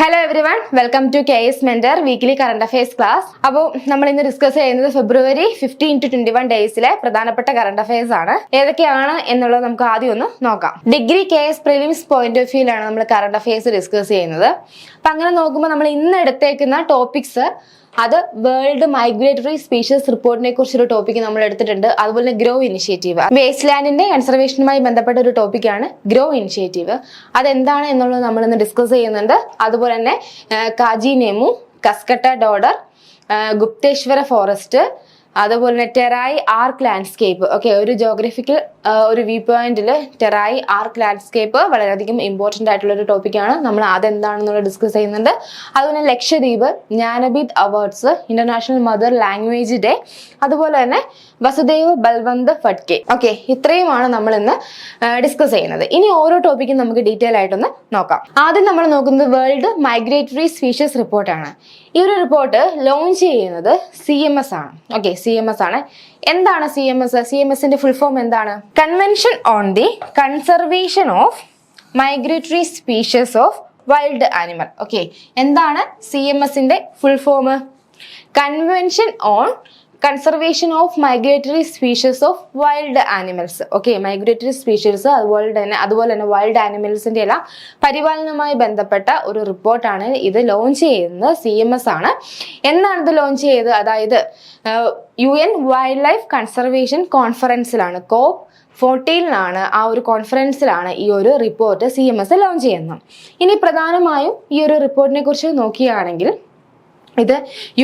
Hello everyone, welcome to KS Mentor Weekly Current Affairs class. അപ്പോൾ നമ്മൾ ഇന്ന് discuss ചെയ്യുന്നത് ഫെബ്രുവരി 15 to 21 ഡേയ്സിലെ പ്രധാനപ്പെട്ട കറണ്ട് അഫയേഴ്സ് ആണ്. ഏതൊക്കെയാണ് എന്നുള്ളത് നമുക്ക് ആദ്യം ഒന്ന് നോക്കാം. Degree KS prelims point of വ്യൂലാണ് നമ്മൾ കറണ്ട് അഫയേഴ്സ് ഡിസ്കസ് ചെയ്യുന്നത്. അപ്പം അങ്ങനെ നോക്കുമ്പോൾ നമ്മൾ ഇന്ന് എടുത്തേക്കുന്ന ടോപ്പിക്സ് അത് വേൾഡ് മൈഗ്രേറ്ററി സ്പീഷീസ് റിപ്പോർട്ടിനെ കുറിച്ചൊരു ടോപ്പിക് നമ്മൾ എടുത്തിട്ടുണ്ട്. അതുപോലെ ഗ്രോ ഇനിഷ്യേറ്റീവ്, വേസ്റ്റ് ലാൻഡിന്റെ കൺസർവേഷനുമായി ബന്ധപ്പെട്ട ഒരു ടോപ്പിക്കാണ് ഗ്രോ ഇനിഷ്യേറ്റീവ്. അതെന്താണ് എന്നുള്ളത് നമ്മൾ ഇന്ന് ഡിസ്കസ് ചെയ്യുന്നുണ്ട്. അതുപോലെ തന്നെ കാജി നെമു, കസ്കട്ട ഡോഡർ, ഗുപ്തേശ്വര ഫോറസ്റ്റ്, അതുപോലെ തന്നെ ടെറായി ആർക്ക് ലാൻഡ്സ്കേപ്പ്. ഓക്കെ, ഒരു ജോഗ്രഫിക്കൽ ഒരു വ്യൂ പോയിന്റിൽ ടെറായി ആർക്ക് ലാൻഡ്സ്കേപ്പ് വളരെയധികം ഇമ്പോർട്ടൻ്റ് ആയിട്ടുള്ള ഒരു ടോപ്പിക്കാണ്. നമ്മൾ അതെന്താണെന്നുള്ളത് ഡിസ്കസ് ചെയ്യുന്നുണ്ട്. അതുപോലെ Lakshadweep, Jnanpith awards, international mother language day, അതുപോലെ തന്നെ വസുദേവ് ബൽവന്ത് ഫഡ്കെ. ഓക്കെ, ഇത്രയുമാണ് നമ്മൾ ഇന്ന് ഡിസ്കസ് ചെയ്യുന്നത്. ഇനി ഓരോ ടോപ്പിക്കും നമുക്ക് ഡീറ്റെയിൽ ആയിട്ടൊന്ന് നോക്കാം. ആദ്യം നമ്മൾ നോക്കുന്നത് വേൾഡ് മൈഗ്രേറ്ററി സ്പീഷീസ് റിപ്പോർട്ടാണ്. ഈ ഒരു റിപ്പോർട്ട് ലോഞ്ച് ചെയ്യുന്നത് CMS ആണ്. ഓക്കെ, CMS ആണ്. എന്താണ് CMS? CMSന്റെ ഫുൾ ഫോം എന്താണ്? Convention on the conservation of migratory species of wild animal. Okay, എന്താണ് CMSന്റെ full form? Convention on conservation of migratory species of wild animals. Okay, migratory species അതുപോലെ തന്നെ wild ആനിമൽസിന്റെ എല്ലാം പരിപാലനവുമായി ബന്ധപ്പെട്ട ഒരു റിപ്പോർട്ടാണ്. ഇത് ലോഞ്ച് ചെയ്യുന്നത് CMS ആണ്. എന്നാണ് ഇത് ലോഞ്ച് ചെയ്തത്? അതായത് UN വൈൽഡ് ലൈഫ് കൺസർവേഷൻ കോൺഫറൻസിലാണ്, COP14 ആ ഒരു കോൺഫറൻസിലാണ് ഈ ഒരു റിപ്പോർട്ട് CMS ലോഞ്ച് ചെയ്യുന്നത്. ഇനി പ്രധാനമായും ഈ ഒരു റിപ്പോർട്ടിനെ കുറിച്ച് നോക്കുകയാണെങ്കിൽ ഇത്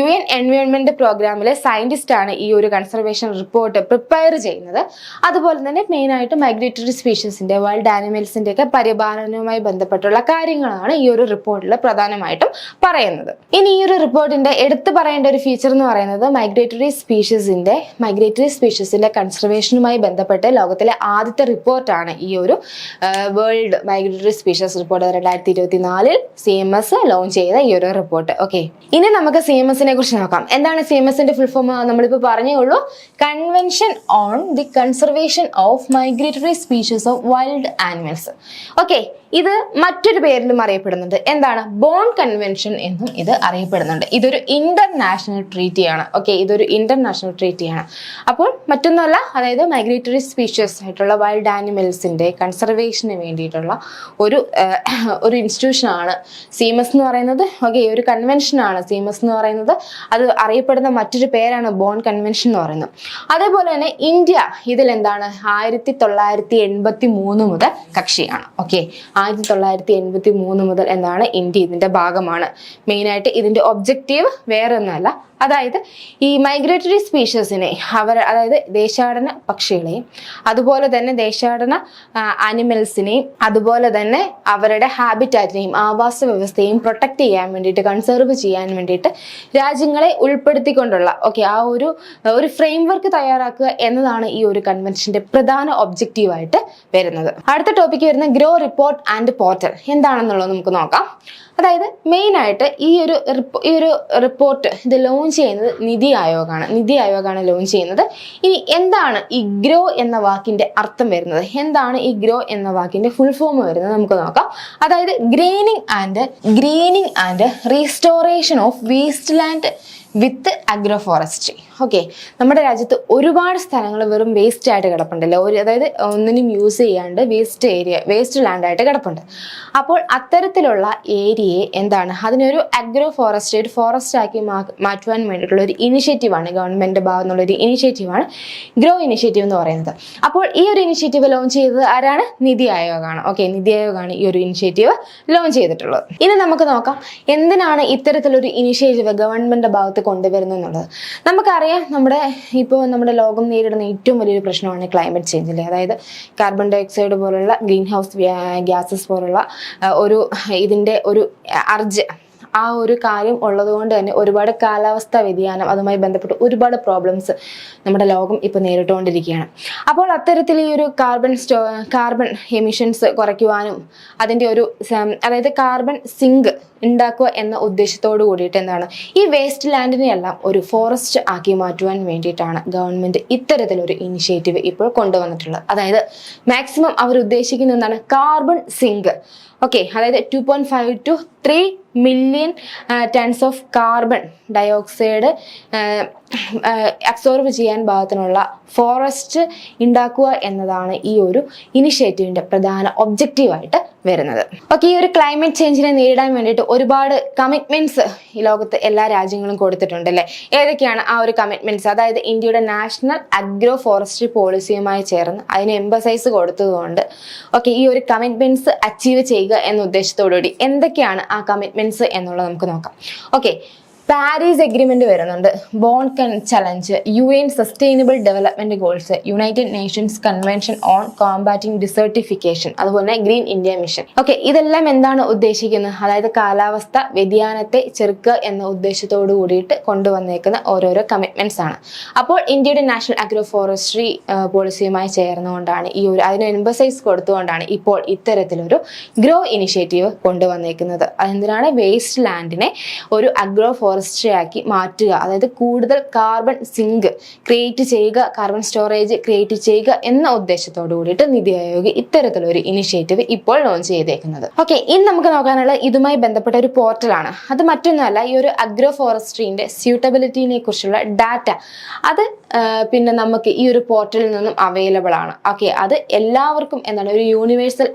UN എൻവയോൺമെന്റ് പ്രോഗ്രാമിലെ സയന്റിസ്റ്റ് ആണ് ഈ ഒരു കൺസർവേഷൻ റിപ്പോർട്ട് പ്രിപ്പയർ ചെയ്യുന്നത്. അതുപോലെ തന്നെ മെയിൻ ആയിട്ട് മൈഗ്രേറ്ററി സ്പീഷീസിന്റെ വൈൽഡ് ആനിമൽസിന്റെ ഒക്കെ പരിപാലനവുമായി ബന്ധപ്പെട്ടുള്ള കാര്യങ്ങളാണ് ഈ ഒരു റിപ്പോർട്ടിൽ പ്രധാനമായിട്ടും പറയുന്നത്. ഇനി ഈ ഒരു റിപ്പോർട്ടിന്റെ എടുത്തു പറയേണ്ട ഒരു ഫീച്ചർ എന്ന് പറയുന്നത് മൈഗ്രേറ്ററി സ്പീഷീസിന്റെ കൺസർവേഷനുമായി ബന്ധപ്പെട്ട് ലോകത്തിലെ ആദ്യത്തെ റിപ്പോർട്ടാണ് ഈ ഒരു world migratory species report. 2024 CMS launch ചെയ്ത ഈ ഒരു റിപ്പോർട്ട്. ഓക്കെ, ഇനി നമുക്ക് CMSനെ കുറിച്ച് നോക്കാം. എന്താണ് CMSന്റെ ഫുൾ ഫോം? നമ്മളിപ്പോൾ പറഞ്ഞേ ഉള്ളൂ. Convention on the conservation of migratory species of wild animals. Okay, ഇത് മറ്റൊരു പേരിലും അറിയപ്പെടുന്നുണ്ട്. എന്താണ്? ബോൺ കൺവെൻഷൻ എന്നും ഇത് അറിയപ്പെടുന്നുണ്ട്. ഇതൊരു ഇന്റർനാഷണൽ ട്രീറ്റിയാണ്. ഓക്കെ, ഇതൊരു ഇന്റർനാഷണൽ ട്രീറ്റിയാണ്. അപ്പോൾ മറ്റൊന്നുമല്ല, അതായത് മൈഗ്രേറ്ററി സ്പീഷീസ് ആയിട്ടുള്ള വൈൽഡ് ആനിമൽസിന്റെ കൺസർവേഷന് വേണ്ടിയിട്ടുള്ള ഒരു ഇൻസ്റ്റിറ്റ്യൂഷനാണ് CMS എന്ന് പറയുന്നത്. ഓക്കെ, ഒരു കൺവെൻഷനാണ് CMS എന്ന് പറയുന്നത്. അത് അറിയപ്പെടുന്ന മറ്റൊരു പേരാണ് ബോൺ കൺവെൻഷൻ എന്ന് പറയുന്നത്. അതേപോലെ തന്നെ ഇന്ത്യ ഇതിൽ എന്താണ്? 1983 മുതൽ കക്ഷിയാണ്. ഓക്കെ, 1983 മുതൽ എന്താണ്? ഇന്ത്യ ഇതിന്റെ ഭാഗമാണ്. മെയിനായിട്ട് ഇതിന്റെ ഒബ്ജക്റ്റീവ് വേറെ ഒന്നുമല്ല, അതായത് ഈ മൈഗ്രേറ്ററി സ്പീഷീസിനെ അതായത് ദേശാടന പക്ഷികളെയും അതുപോലെ തന്നെ ദേശാടന ആനിമൽസിനെയും അതുപോലെ തന്നെ അവരുടെ ഹാബിറ്റാറ്റിനെയും ആവാസ വ്യവസ്ഥയെയും പ്രൊട്ടക്ട് ചെയ്യാൻ വേണ്ടിയിട്ട്, കൺസർവ് ചെയ്യാൻ വേണ്ടിയിട്ട് രാജ്യങ്ങളെ ഉൾപ്പെടുത്തിക്കൊണ്ടുള്ള ആ ഒരു ഫ്രെയിംവർക്ക് തയ്യാറാക്കുക എന്നതാണ് ഈ ഒരു കൺവെൻഷന്റെ പ്രധാന ഒബ്ജക്റ്റീവായിട്ട് വരുന്നത്. അടുത്ത ടോപ്പിക്ക് വരുന്ന ഗ്രോ റിപ്പോർട്ട് ആൻഡ് പോർട്ടൽ എന്താണെന്നുള്ളത് നമുക്ക് നോക്കാം. അതായത് മെയിൻ ആയിട്ട് ഈ ഒരു റിപ്പോർട്ട് ഇത് ലോഞ്ച് ചെയ്യുന്നത് നിതി ആയോഗാണ് ലോഞ്ച് ചെയ്യുന്നത്. ഇനി എന്താണ് ഈ ഗ്രോ എന്ന വാക്കിന്റെ അർത്ഥം വരുന്നത്? എന്താണ് ഈ ഗ്രോ എന്ന വാക്കിന്റെ ഫുൾ ഫോം വരുന്നത് നമുക്ക് നോക്കാം. അതായത് greening and restoration of waste land with agro forestry. Okay, നമ്മുടെ രാജ്യത്ത് ഒരുപാട് സ്ഥലങ്ങൾ വെറും വേസ്റ്റ് ആയിട്ട് കിടപ്പുണ്ടല്ലോ. അതായത് ഒന്നിനും യൂസ് ചെയ്യാണ്ട് വേസ്റ്റ് ലാൻഡ് ആയിട്ട് കിടപ്പുണ്ട്. അപ്പോൾ അത്തരത്തിലുള്ള ഏരിയയെ എന്താണ്, അതിനൊരു അഗ്രോ ഫോറസ്റ്റ്, ഒരു ഫോറസ്റ്റ് ആക്കി മാറ്റുവാൻ വേണ്ടിയിട്ടുള്ള ഒരു ഇനിഷ്യേറ്റീവാണ് ഗവൺമെന്റിന്റെ ഭാഗത്തു നിന്നുള്ള ഒരു ഇനിഷ്യേറ്റീവാണ് ഗ്രോ ഇനിഷ്യേറ്റീവ് എന്ന് പറയുന്നത്. അപ്പോൾ ഈ ഒരു ഇനിഷ്യേറ്റീവ് ലോഞ്ച് ചെയ്തത് ആരാണ്? നിതി ആയോഗാണ്. ഓക്കെ, നിതി ആയോഗാണ് ഈ ഒരു ഇനിഷ്യേറ്റീവ് ലോഞ്ച് ചെയ്തിട്ടുള്ളത്. ഇനി നമുക്ക് നോക്കാം എന്തിനാണ് ഇത്തരത്തിലൊരു ഇനിഷ്യേറ്റീവ് ഗവൺമെന്റിന്റെ ഭാഗത്ത് കൊണ്ടുവരുന്നത് എന്നുള്ളത്. നമുക്കറിയാം, നമ്മുടെ ലോകം നേരിടുന്ന ഏറ്റവും വലിയൊരു പ്രശ്നമാണ് ക്ലൈമറ്റ് ചേഞ്ച് അല്ലേ. അതായത് കാർബൺ ഡൈ ഓക്സൈഡ് പോലുള്ള ഗ്രീൻ ഹൗസ് ഗ്യാസസ് പോലുള്ള ഇതിന്റെ ഒരു ആ ഒരു കാര്യം ഉള്ളതുകൊണ്ട് തന്നെ ഒരുപാട് കാലാവസ്ഥാ വ്യതിയാനം അതുമായി ബന്ധപ്പെട്ട് ഒരുപാട് പ്രോബ്ലംസ് നമ്മുടെ ലോകം ഇപ്പോൾ നേരിട്ടുകൊണ്ടിരിക്കുകയാണ്. അപ്പോൾ അത്തരത്തിൽ ഈ ഒരു കാർബൺ എമിഷൻസ് കുറയ്ക്കുവാനും അതിൻ്റെ അതായത് കാർബൺ സിങ്ക് ഉണ്ടാക്കുക എന്ന ഉദ്ദേശത്തോടു കൂടിയിട്ട് എന്താണ് ഈ വേസ്റ്റ് ലാൻഡിനെ എല്ലാം ഒരു ഫോറസ്റ്റ് ആക്കി മാറ്റുവാൻ വേണ്ടിയിട്ടാണ് ഗവൺമെന്റ് ഇത്തരത്തിലൊരു ഇനിഷ്യേറ്റീവ് ഇപ്പോൾ കൊണ്ടുവന്നിട്ടുള്ളത്. അതായത് മാക്സിമം അവർ ഉദ്ദേശിക്കുന്ന എന്താണ് കാർബൺ സിങ്ക്. ഓക്കെ, അതായത് 2.5 to 3 million tons of carbon dioxide absorb ചെയ്യാൻ പാകത്തിനുള്ള ഫോറസ്റ്റ് ഉണ്ടാക്കുക എന്നതാണ് ഈ ഒരു ഇനിഷ്യേറ്റീവിന്റെ പ്രധാന ഒബ്ജക്റ്റീവായിട്ട് വരുന്നത്. ഓക്കെ, ഈ ഒരു ക്ലൈമറ്റ് ചേഞ്ചിനെ നേരിടാൻ വേണ്ടിയിട്ട് ഒരുപാട് കമ്മിറ്റ്മെന്റ്സ് ഈ ലോകത്ത് എല്ലാ രാജ്യങ്ങളും കൊടുത്തിട്ടുണ്ട് അല്ലേ? ഏതൊക്കെയാണ് ആ ഒരു കമ്മിറ്റ്മെന്റ്സ്? അതായത് ഇന്ത്യയുടെ നാഷണൽ അഗ്രോ ഫോറസ്ട്രി പോളിസിയുമായി ചേർന്ന് അതിന് എംബസൈസ് കൊടുത്തതുകൊണ്ട് ഓക്കെ, ഈ ഒരു കമ്മിറ്റ്മെന്റ്സ് അച്ചീവ് ചെയ്യുക എന്ന ഉദ്ദേശത്തോടുകൂടി എന്തൊക്കെയാണ് ആ കമ്മിറ്റ്മെന്റ്സ് എന്നുള്ളത് നമുക്ക് നോക്കാം. ഓക്കെ, പാരീസ് എഗ്രിമെന്റ് വരുന്നുണ്ട്, Bonn challenge, UN sustainable development goals, united nations convention on combating desertification, അതുപോലെ ഗ്രീൻ ഇന്ത്യ മിഷൻ. ഓക്കെ, ഇതെല്ലാം എന്താണ് ഉദ്ദേശിക്കുന്നത്? അതായത് കാലാവസ്ഥ വ്യതിയാനത്തെ ചെറുക്കുക എന്ന ഉദ്ദേശത്തോടു കൂടിയിട്ട് കൊണ്ടുവന്നേക്കുന്ന ഓരോരോ കമ്മിറ്റ്മെന്റ്സ് ആണ്. അപ്പോൾ ഇന്ത്യയുടെ നാഷണൽ അഗ്രോ ഫോറസ്ട്രി പോളിസിയുമായി ചേർന്നുകൊണ്ടാണ് ഈ ഒരു അതിന് എംബസൈസ് കൊടുത്തുകൊണ്ടാണ് ഇപ്പോൾ ഇത്തരത്തിലൊരു ഗ്രോ ഇനിഷ്യേറ്റീവ് കൊണ്ടുവന്നേക്കുന്നത്. അതെന്തിനാണ്? വേസ്റ്റ് ലാൻഡിനെ ഒരു അഗ്രോ ഫോറസ്ട്രി ആക്കി മാറ്റുക, അതായത് കൂടുതൽ കാർബൺ സിങ്ക് ക്രിയേറ്റ് ചെയ്യുക, കാർബൺ സ്റ്റോറേജ് ക്രിയേറ്റ് ചെയ്യുക എന്ന ഉദ്ദേശത്തോടു കൂടിയിട്ട് നിതി ആയോഗ് ഇത്തരത്തിലൊരു ഇനിഷ്യേറ്റീവ് ഇപ്പോൾ ലോഞ്ച് ചെയ്തേക്കുന്നത്. ഓക്കെ, ഇനി നമുക്ക് നോക്കാനുള്ള ഇതുമായി ബന്ധപ്പെട്ട ഒരു പോർട്ടലാണ്. അത് മറ്റൊന്നുമല്ല, ഈ ഒരു അഗ്രോ ഫോറസ്ട്രീന്റെ സ്യൂട്ടബിലിറ്റിനെ കുറിച്ചുള്ള ഡാറ്റ അത് പിന്നെ നമുക്ക് ഈ ഒരു പോർട്ടലിൽ നിന്നും അവൈലബിൾ ആണ്. ഓക്കെ, അത് എല്ലാവർക്കും എന്താണ് ഒരു യൂണിവേഴ്സൽ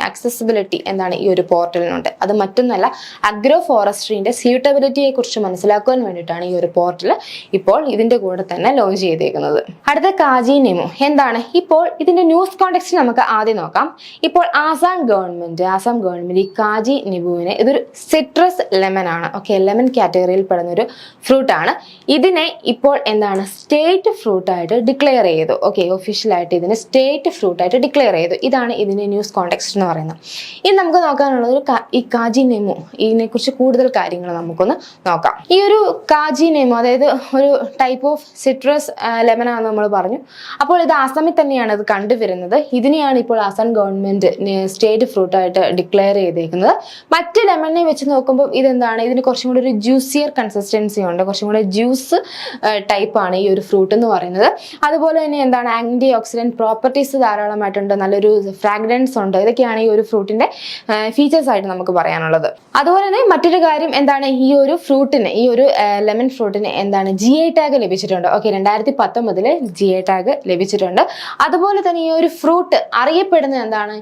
ആക്സസിബിലിറ്റി എന്താണ് ഈ ഒരു പോർട്ടലിനുണ്ട്. അത് മറ്റൊന്നല്ല, അഗ്രോ ഫോറസ്ട്രീന്റെ സ്യൂട്ടബിലിറ്റിയെ കുറിച്ച് മനസ്സിലാക്കുവാൻ വേണ്ടിയിട്ടാണ് ഈ ഒരു പോർട്ടൽ ഇപ്പോൾ ഇതിന്റെ കൂടെ തന്നെ ലോഞ്ച് ചെയ്തേക്കുന്നത്. അടുത്ത കാജി നെമു എന്താണ്? ഇപ്പോൾ ഇതിന്റെ ന്യൂസ് കോണ്ടെക്സ്റ്റ് നമുക്ക് ആദ്യം നോക്കാം. ഇപ്പോൾ ആസാം ഗവൺമെന്റ് ഈ കാജി നെബുവിനെ ഇതൊരു സിട്രസ് ലെമൺ ആണ്. ഓക്കെ, ലെമൺ കാറ്റഗറിയിൽ പെടുന്ന ഒരു ഫ്രൂട്ട് ആണ്. ഇതിനെ ഇപ്പോൾ എന്താണ് സ്റ്റേറ്റ് ഫ്രൂട്ട് ആയിട്ട് ഡിക്ലെയർ ചെയ്തു. ഓക്കെ, ഒഫീഷ്യലായിട്ട് ഇതിനെ സ്റ്റേറ്റ് ഫ്രൂട്ട് ആയിട്ട് ഡിക്ലെയർ ചെയ്തു. ഇതാണ് ഇതിന്റെ ന്യൂസ് കോണ്ടെക്സ്റ്റ് എന്ന് പറയുന്നത്. ഇനി നമുക്ക് നോക്കാനുള്ളത് ഈ കാജി നെമു, ഇതിനെ കുറിച്ച് കൂടുതൽ കാര്യങ്ങൾ നമുക്കൊന്ന് നോക്കാം. ഈ ഒരു കാജി നെമു അതായത് ഒരു ടൈപ്പ് ഓഫ് സിട്രസ് ലെമൺ ആണെന്ന് നമ്മൾ പറഞ്ഞു. അപ്പോൾ ഇത് ആസാമിൽ തന്നെയാണ് ഇത് കണ്ടുവരുന്നത്. ഇതിനെയാണ് ഇപ്പോൾ ആസാം ഗവൺമെന്റ് സ്റ്റേറ്റ് ഫ്രൂട്ട് ആയിട്ട് ഡിക്ലെയർ ചെയ്തേക്കുന്നത്. മറ്റ് ലെമണിനെ വെച്ച് നോക്കുമ്പോൾ ഇതെന്താണ്, ഇതിന് കുറച്ചും കൂടി ഒരു ജ്യൂസിയർ കൺസിസ്റ്റൻസി ഉണ്ട്, കുറച്ചും കൂടി ജ്യൂസ് ടൈപ്പ് ആണ് ഈ ഒരു ഫ്രൂട്ട് എന്ന് പറയുന്നത്. അതുപോലെ തന്നെ എന്താണ് ആന്റി ഓക്സിഡന്റ് പ്രോപ്പർട്ടീസ് ധാരാളമായിട്ടുണ്ട്, നല്ലൊരു ഫ്രാഗ്രൻസ് ഉണ്ട്. ഇതൊക്കെയാണ് ഈ ഒരു ഫ്രൂട്ടിന്റെ ഫീച്ചേഴ്സ് ആയിട്ട് നമുക്ക് പറയാനുള്ളത്. അതുപോലെ തന്നെ മറ്റൊരു കാര്യം എന്താണ്, ഈ ഒരു ഫ്രൂട്ടിന് ഈ ഒരു ലെമൺ ഫ്രൂട്ടിന് എന്താണ് GI ടാഗ് ലഭിച്ചിട്ടുണ്ട്. ഓക്കെ, 2019 GI ടാഗ് ലഭിച്ചിട്ടുണ്ട്. അതുപോലെ തന്നെ ഈ ഒരു ഫ്രൂട്ട് അറിയപ്പെടുന്നത് എന്താണ്,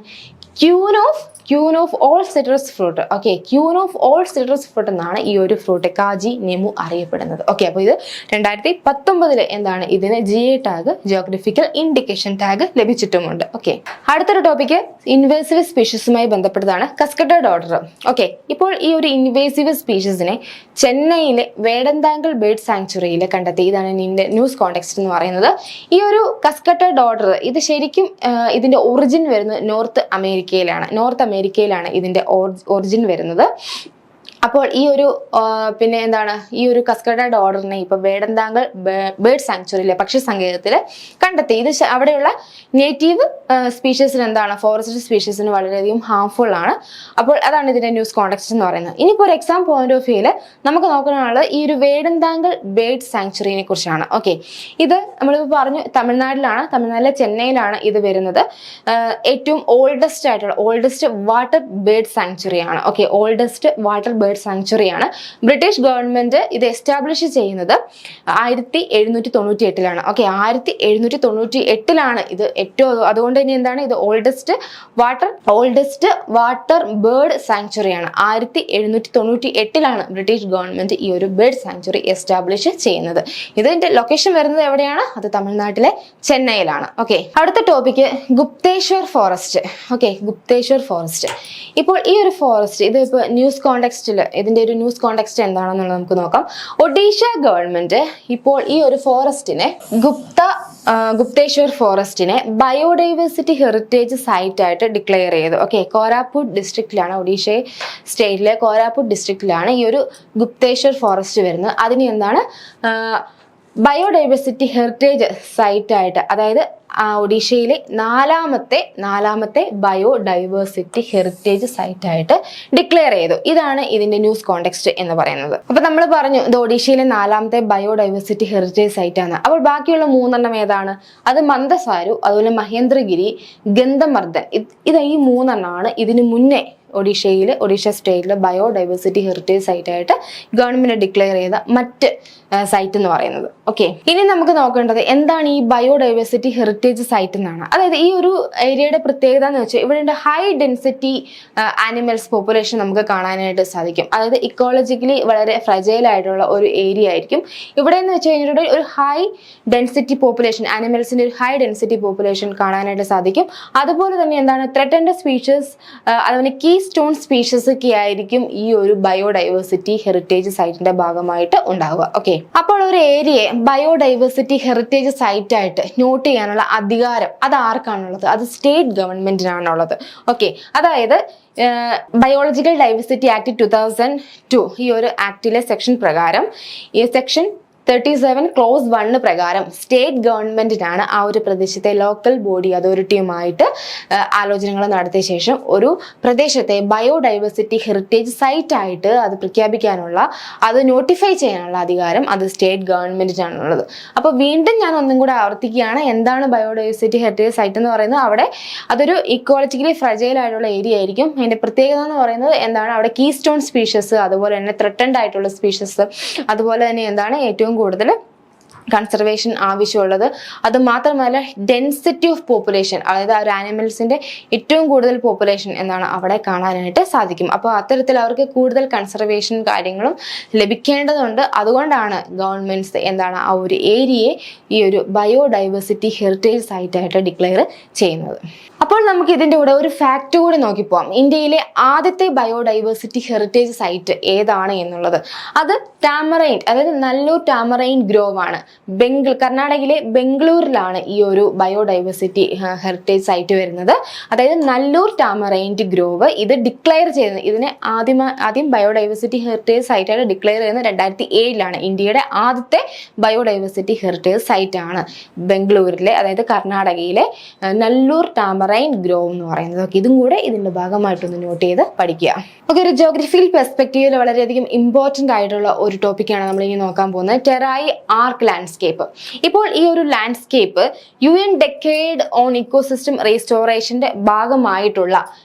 queen of all citrus fruit. Okay, queen of all citrus fruit എന്നാണ് ഈ ഒരു ഫ്രൂട്ട് കാജി നെമു അറിയപ്പെടുന്നത്. ഓക്കെ, അപ്പോൾ ഇത് 2019 എന്താണ് ഇതിന് GI tag geographical indication tag ലഭിച്ചിട്ടുമുണ്ട്. ഓക്കെ, അടുത്തൊരു ടോപ്പിക്ക് ഇൻവേസീവ് സ്പീഷീസുമായി ബന്ധപ്പെട്ടതാണ്, കസ്കട്ടഡ് ഓർഡർ. ഓക്കെ, ഇപ്പോൾ ഈ ഒരു ഇൻവേസീവ് സ്പീഷീസിനെ ചെന്നൈയിലെ വേഡന്താങ്കിൾ ബേർഡ് സാങ്ച്വറിയിൽ കണ്ടെത്തി. ഇതാണ് ഇതിന്റെ ന്യൂസ് കോണ്ടെക്സ്റ്റ് എന്ന് പറയുന്നത്. ഈ ഒരു കസ്കട്ടഡ് ഓർഡർ ഇത് ശരിക്കും ഇതിന്റെ ഒറിജിൻ വരുന്നത് നോർത്ത് അമേരിക്കയിലാണ് ഇതിന്റെ ഒറിജിൻ വരുന്നത്. അപ്പോൾ ഈ ഒരു പിന്നെ എന്താണ് ഈ ഒരു കസ്കട്ടഡ് ഓർഡറിനെ ഇപ്പൊ വേഡന്താങ്കൽ ബേർഡ് സാങ്ച്വറിയിലെ പക്ഷി സങ്കേതത്തിൽ കണ്ടെത്തി. ഇത് അവിടെയുള്ള നേറ്റീവ് സ്പീഷീസിന് എന്താണ് ഫോറസ്റ്റ് സ്പീഷീസിന് വളരെയധികം ഹാർംഫുൾ ആണ്. അപ്പോൾ അതാണ് ഇതിന്റെ ന്യൂസ് കോണ്ടെക്സ്റ്റ് എന്ന് പറയുന്നത്. ഇനിയിപ്പോൾ ഒരു എക്സാം പോയിന്റ് ഓഫ് വ്യൂല് നമുക്ക് നോക്കാനുള്ളത് ഈ ഒരു വേഡന്താങ്കൽ ബേർഡ് സാങ്ച്വറിനെ കുറിച്ചാണ്. ഓക്കെ, ഇത് നമ്മളിപ്പോൾ പറഞ്ഞു തമിഴ്നാട്ടിലെ ചെന്നൈയിലാണ് ഇത് വരുന്നത്. ഏറ്റവും ഓൾഡസ്റ്റ് വാട്ടർ ബേർഡ് സാങ്ച്വറി ആണ്. ഓക്കെ, ഓൾഡസ്റ്റ് വാട്ടർ ബേർഡ് സാങ്ച്വറിയാണ്. ബ്രിട്ടീഷ് ഗവൺമെന്റ് ഇത് എസ്റ്റാബ്ലിഷ് ചെയ്യുന്നത് 1798 ഓക്കെ, 1798 ഇത് ഏറ്റവും. അതുകൊണ്ട് തന്നെ എന്താണ് ഇത് ഓൾഡസ്റ്റ് വാട്ടർ ബേർഡ് സാങ്ച്വറിയാണ്. 1798 ബ്രിട്ടീഷ് ഗവൺമെന്റ് ഈ ഒരു ബേർഡ് സാങ്ച്വറി എസ്റ്റാബ്ലിഷ് ചെയ്യുന്നത്. ഇതിന്റെ ലൊക്കേഷൻ വരുന്നത് എവിടെയാണ്? അത് തമിഴ്നാട്ടിലെ ചെന്നൈയിലാണ്. ഓക്കെ, അടുത്ത topic Gupteswar forest. Okay, Gupteswar forest. ഇപ്പോൾ ഈ ഒരു ഫോറസ്റ്റ് ഇത് ഇപ്പോൾ ന്യൂസ് കോണ്ടെക്സ്റ്റിൽ ഇതിന്റെ ഒരു ന്യൂസ് കോണ്ടെക്സ്റ്റ് എന്താണെന്നുള്ളത് നമുക്ക് നോക്കാം. ഒഡീഷ ഗവൺമെന്റ് ഇപ്പോൾ ഈ ഒരു ഫോറസ്റ്റിനെ ഗുപ്തേശ്വർ ഫോറസ്റ്റിനെ ബയോഡൈവേഴ്സിറ്റി ഹെറിറ്റേജ് സൈറ്റ് ആയിട്ട് ഡിക്ലെയർ ചെയ്തു. ഓക്കെ, കോരാപുട്ട് ഡിസ്ട്രിക്റ്റിലാണ്, ഒഡീഷ സ്റ്റേറ്റിലെ കോരാപുട്ട് ഡിസ്ട്രിക്റ്റിലാണ് ഈ ഒരു ഗുപ്തേശ്വർ ഫോറസ്റ്റ് വരുന്നത്. അതിന് എന്താണ് ബയോഡൈവേഴ്സിറ്റി ഹെറിറ്റേജ് സൈറ്റ് ആയിട്ട്, അതായത് ഒഡീഷയിലെ നാലാമത്തെ ബയോഡൈവേഴ്സിറ്റി ഹെറിറ്റേജ് സൈറ്റ് ആയിട്ട് ഡിക്ലെയർ ചെയ്തു. ഇതാണ് ഇതിന്റെ ന്യൂസ് കോണ്ടെക്സ്റ്റ് എന്ന് പറയുന്നത്. അപ്പൊ നമ്മൾ പറഞ്ഞു ഇത് ഒഡീഷയിലെ 4ാമത്തെ ബയോഡൈവേഴ്സിറ്റി ഹെറിറ്റേജ് സൈറ്റ് ആണ്. അപ്പോൾ ബാക്കിയുള്ള 3 ഏതാണ്? അത് മന്ദസാരു, അതുപോലെ മഹേന്ദ്രഗിരി, ഗന്ധമർദ്ദൻ. ഇത് ഈ 3 ഇതിനു മുന്നേ ഒഡീഷ സ്റ്റേറ്റിലെ ബയോഡൈവേഴ്സിറ്റി ഹെറിറ്റേജ് സൈറ്റായിട്ട് ഗവൺമെന്റ് ഡിക്ലെയർ ചെയ്ത മറ്റ് സൈറ്റ് എന്ന് പറയുന്നത്. ഓക്കെ, ഇനി നമുക്ക് നോക്കേണ്ടത് എന്താണ് ഈ ബയോഡൈവേഴ്സിറ്റി ഹെറിറ്റേജ് സൈറ്റ് എന്നാണ്. അതായത് ഈ ഒരു ഏരിയയുടെ പ്രത്യേകത എന്ന് വെച്ചാൽ ഇവിടെ ഹൈ ഡെൻസിറ്റി ആനിമൽസ് പോപ്പുലേഷൻ നമുക്ക് കാണാനായിട്ട് സാധിക്കും. അതായത് ഇക്കോളജിക്കലി വളരെ ഫ്രജൈൽ ആയിട്ടുള്ള ഒരു ഏരിയ ആയിരിക്കും ഇവിടെ എന്ന് വെച്ച് കഴിഞ്ഞിട്ട് ഒരു ഹൈ ഡെൻസിറ്റി പോപ്പുലേഷൻ, ആനിമൽസിന്റെ ഒരു ഹൈ ഡെൻസിറ്റി പോപ്പുലേഷൻ കാണാനായിട്ട് സാധിക്കും. അതുപോലെ തന്നെ എന്താണ് ത്രെറ്റൻഡ് സ്പീഷീസ്, അതുപോലെ കീ സ്റ്റോൺ സ്പീഷീസ് ഒക്കെ ആയിരിക്കും ഈ ഒരു ബയോഡൈവേഴ്സിറ്റി ഹെറിറ്റേജ് സൈറ്റിന്റെ ഭാഗമായിട്ട് ഉണ്ടാവുക. ഓക്കെ, അപ്പോൾ ഒരു ഏരിയയെ ബയോഡൈവേഴ്സിറ്റി ഹെറിറ്റേജ് സൈറ്റ് ആയിട്ട് നോട്ട് ചെയ്യാനുള്ള അധികാരം അത് ആർക്കാണുള്ളത്? അത് സ്റ്റേറ്റ് ഗവൺമെന്റിനാണുള്ളത്. ഓക്കെ, അതായത് ബയോളജിക്കൽ ഡൈവേഴ്സിറ്റി ആക്ട് 2002 ഈ ഒരു ആക്ടിലെ സെക്ഷൻ പ്രകാരം, ഈ സെക്ഷൻ 37 ക്ലോസ് 1 പ്രകാരം സ്റ്റേറ്റ് ഗവൺമെന്റിനാണ് ആ ഒരു പ്രദേശത്തെ ലോക്കൽ ബോഡി അതോറിറ്റിയുമായിട്ട് ആലോചനകൾ നടത്തിയ ശേഷം ഒരു പ്രദേശത്തെ ബയോഡൈവേഴ്സിറ്റി ഹെറിറ്റേജ് സൈറ്റ് ആയിട്ട് അത് പ്രഖ്യാപിക്കാനുള്ള, അത് നോട്ടിഫൈ ചെയ്യാനുള്ള അധികാരം അത് സ്റ്റേറ്റ് ഗവൺമെന്റിനാണുള്ളത്. അപ്പോൾ വീണ്ടും ഞാൻ ഒന്നും കൂടെ ആവർത്തിക്കുകയാണ്, എന്താണ് ബയോഡൈവേഴ്സിറ്റി ഹെറിറ്റേജ് സൈറ്റ് എന്ന് പറയുന്നത്? അവിടെ അതൊരു ഇക്കോളജിക്കലി ഫ്രജൈൽ ആയിട്ടുള്ള ഏരിയ ആയിരിക്കും. അതിന്റെ പ്രത്യേകത എന്ന് പറയുന്നത് എന്താണ്? അവിടെ കീ സ്റ്റോൺ സ്പീഷീസ്, അതുപോലെ തന്നെ ത്രെറ്റൻഡ് ആയിട്ടുള്ള സ്പീഷീസ്, അതുപോലെ തന്നെ എന്താണ് ഏറ്റവും കൂടുതൽ കൺസർവേഷൻ ആവശ്യമുള്ളത്. അത് മാത്രമല്ല ഡെൻസിറ്റി ഓഫ് പോപ്പുലേഷൻ, അതായത് ആ ഒരു ആനിമൽസിന്റെ ഏറ്റവും കൂടുതൽ പോപ്പുലേഷൻ എന്താണ് അവിടെ കാണാനായിട്ട് സാധിക്കും. അപ്പോൾ അത്തരത്തിൽ അവർക്ക് കൂടുതൽ കൺസർവേഷൻ കാര്യങ്ങളും ലഭിക്കേണ്ടതുണ്ട്. അതുകൊണ്ടാണ് ഗവൺമെന്റ്സ് എന്താണ് ആ ഒരു ഏരിയയെ ഈ ഒരു ബയോഡൈവേഴ്സിറ്റി ഹെറിറ്റേജ് സൈറ്റ് ആയിട്ട് ഡിക്ലെയർ ചെയ്യുന്നത്. അപ്പോൾ നമുക്ക് ഇതിന്റെ കൂടെ ഒരു ഫാക്ട് കൂടി നോക്കിപ്പോവാം. ഇന്ത്യയിലെ ആദ്യത്തെ ബയോഡൈവേഴ്സിറ്റി ഹെറിറ്റേജ് സൈറ്റ് ഏതാണ് എന്നുള്ളത്. അത് ടാമറൈൻ, അതായത് നല്ലൂർ ടാമറൈൻ ഗ്രോവ് ആണ്. കർണാടകയിലെ ബംഗളൂരിലാണ് ഈ ഒരു ബയോഡൈവേഴ്സിറ്റി ഹെറിറ്റേജ് സൈറ്റ് വരുന്നത്. അതായത് നല്ലൂർ ടാമറൈൻഡ് ഗ്രോവ് ഇത് ഡിക്ലെയർ ചെയ്യുന്നത്, ഇതിനെ ആദ്യം ബയോഡൈവേഴ്സിറ്റി ഹെറിറ്റേജ് സൈറ്റായിട്ട് ഡിക്ലെയർ ചെയ്യുന്നത് 2007 ഇന്ത്യയുടെ ആദ്യത്തെ ബയോഡൈവേഴ്സിറ്റി ഹെറിറ്റേജ് സൈറ്റ് ആണ് ബംഗളൂരിലെ, അതായത് കർണാടകയിലെ നല്ലൂർ ടാമറൈൻ ഗ്രോവ് എന്ന് പറയുന്നത്. ഓക്കെ, ഇതും കൂടെ ഇതിന്റെ ഭാഗമായിട്ടൊന്ന് നോട്ട് ചെയ്ത് പഠിക്കുക. ഓക്കെ, ഒരു ജോഗ്രഫിക്കൽ പെർസ്പെക്റ്റീവിൽ വളരെയധികം ഇമ്പോർട്ടന്റ് ആയിട്ടുള്ള ഒരു ടോപ്പിക്കാണ് നമ്മൾ ഇനി നോക്കാൻ പോകുന്നത്, ടെറായി ആർക്ക് ലാൻഡ്സ്കേപ്പ്. ഇപ്പോൾ ഈ ഒരു landscape UN decade on ecosystem റീസ്റ്റോറേഷന്റെ ഭാഗമായിട്ടുള്ള